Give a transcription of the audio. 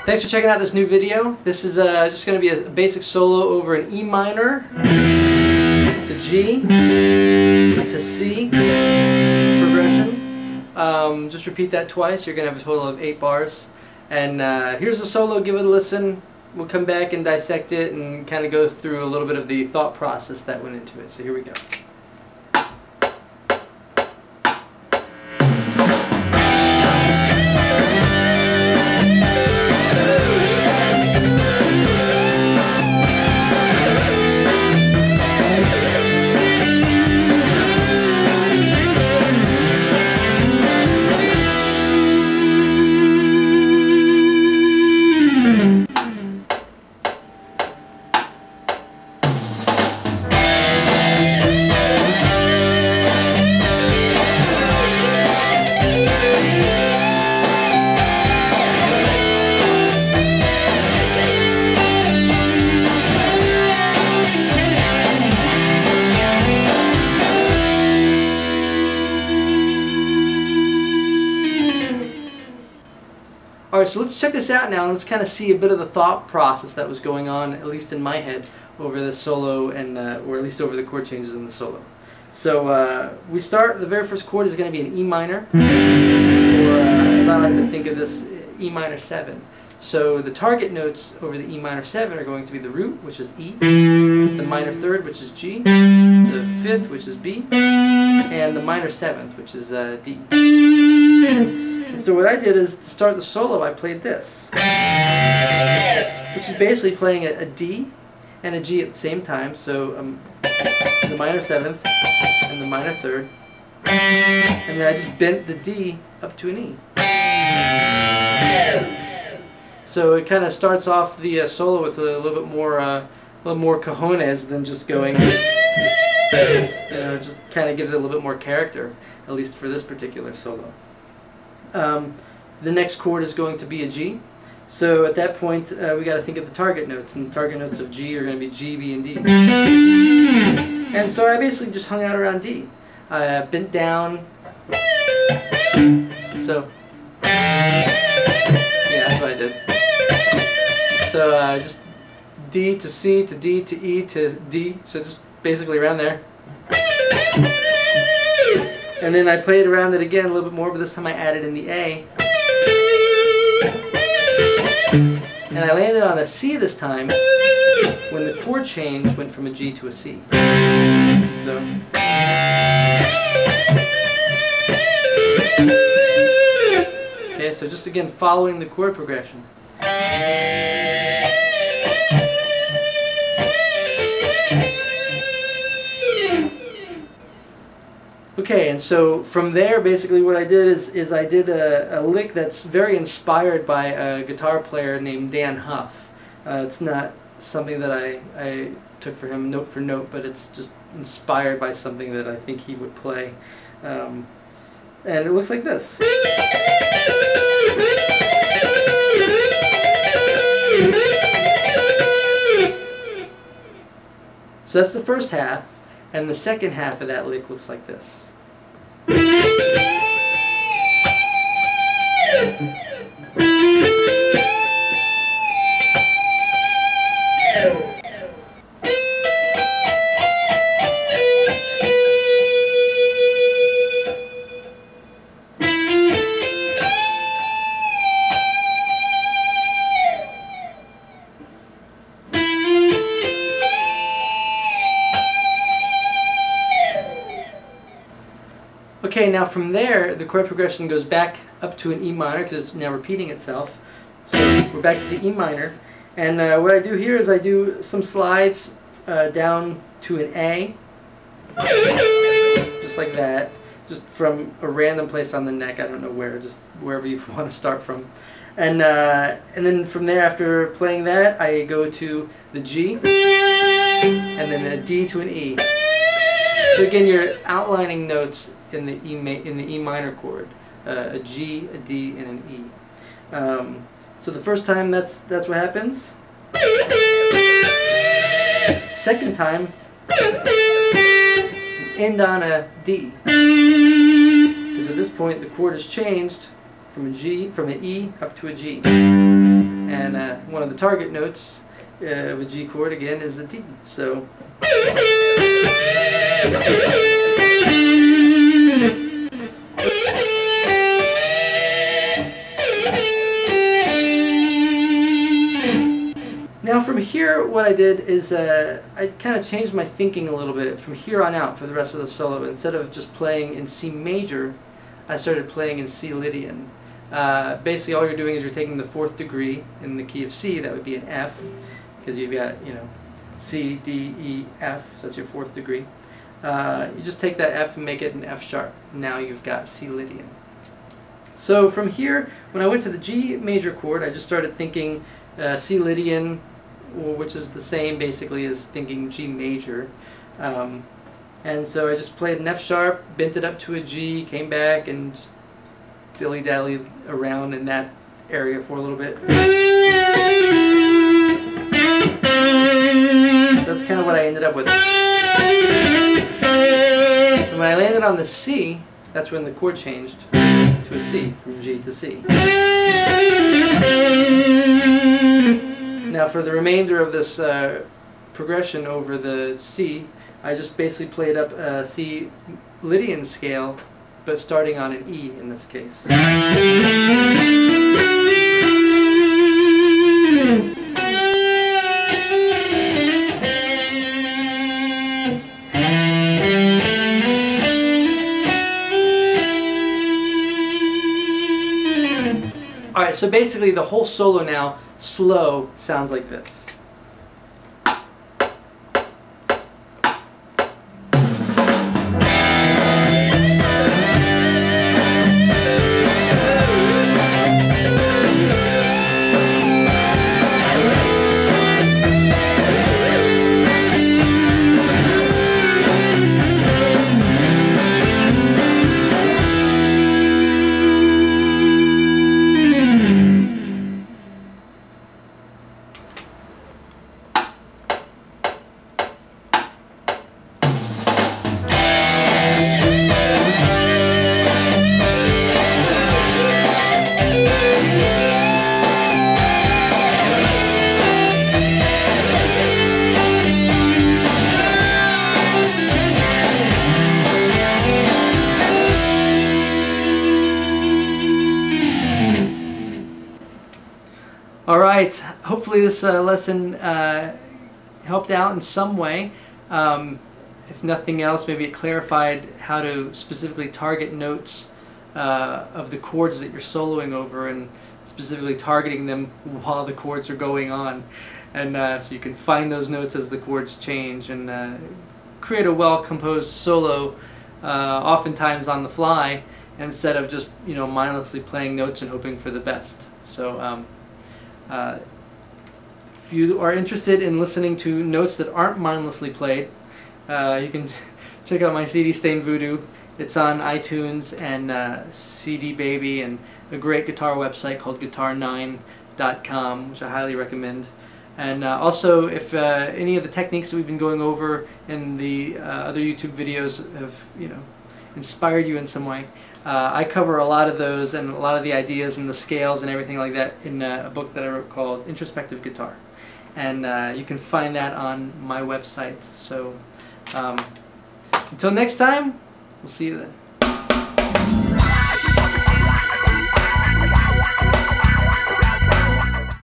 Thanks for checking out this new video. This is just going to be a basic solo over an E minor to G to C progression. Just repeat that twice. You're going to have a total of 8 bars. And here's the solo. Give it a listen. We'll come back and dissect it and kind of go through a little bit of the thought process that went into it. So here we go. Alright, so let's check this out now and let's kind of see a bit of the thought process that was going on, at least in my head, over the solo and or at least over the chord changes in the solo. So we start, the very first chord is going to be an E minor, or as I like to think of this, E minor 7. So the target notes over the E minor 7 are going to be the root, which is E, the minor third, which is G, the fifth, which is B, and the minor 7th, which is D. And so what I did is, to start the solo, I played this, which is basically playing a D and a G at the same time. So the minor 7th and the minor 3rd, and then I just bent the D up to an E. So it kind of starts off the solo with a little bit more cojones than just going, just kind of gives it a little bit more character, at least for this particular solo. The next chord is going to be a G. So at that point, we got to think of the target notes, and the target notes of G are going to be G, B, and D. And so I basically just hung out around D. I bent down. So yeah, that's what I did. So just D to C to D to E to D. So just basically around there. And then I played around it again a little bit more, but this time I added in the A. And I landed on a C this time when the chord change went from a G to a C. So okay, so just again following the chord progression. Okay, and so from there, basically what I did is I did a lick that's very inspired by a guitar player named Dan Huff. It's not something that I took for him note for note, but it's just inspired by something that I think he would play. And it looks like this. So that's the first half, and the second half of that lick looks like this. Okay, now from there, the chord progression goes back up to an E minor because it's now repeating itself. So we're back to the E minor. And what I do here is I do some slides down to an A, just like that, just from a random place on the neck, I don't know where, just wherever you want to start from. And then from there, after playing that, I go to the G, and then a D to an E. So again, you're outlining notes in the E minor chord, a G, a D, and an E. So the first time, that's what happens. Second time, end on a D, because at this point the chord has changed from an E up to a G. And one of the target notes of a G chord again is a D. So now from here, what I did is I kind of changed my thinking a little bit from here on out for the rest of the solo. Instead of just playing in C major, I started playing in C Lydian. Basically, all you're doing is you're taking the 4th degree in the key of C. That would be an F, because you've got, you know, C, D, E, F. So that's your 4th degree. You just take that F and make it an F sharp. Now you've got C Lydian. So from here, when I went to the G major chord, I just started thinking C Lydian, which is the same basically as thinking G major. And so I just played an F sharp, bent it up to a G, came back, and just dilly-dally around in that area for a little bit. So that's kind of what I ended up with. And when I landed on the C, that's when the chord changed to a C, from G to C. Now for the remainder of this progression over the C, I just basically played up a C Lydian scale, but starting on an E in this case. Alright, so basically the whole solo now, slow, sounds like this. Alright, hopefully this lesson helped out in some way. If nothing else, maybe it clarified how to specifically target notes of the chords that you're soloing over, and specifically targeting them while the chords are going on. And so you can find those notes as the chords change, and create a well-composed solo, oftentimes on the fly, instead of just, you know, mindlessly playing notes and hoping for the best. So if you are interested in listening to notes that aren't mindlessly played, you can check out my CD Stained Voodoo. It's on iTunes and CD Baby, and a great guitar website called guitar9.com, which I highly recommend. And also, if any of the techniques that we've been going over in the other YouTube videos have, you know, inspired you in some way, I cover a lot of those and a lot of the ideas and the scales and everything like that in a book that I wrote called Introspective Guitar. And you can find that on my website. So until next time, we'll see you then.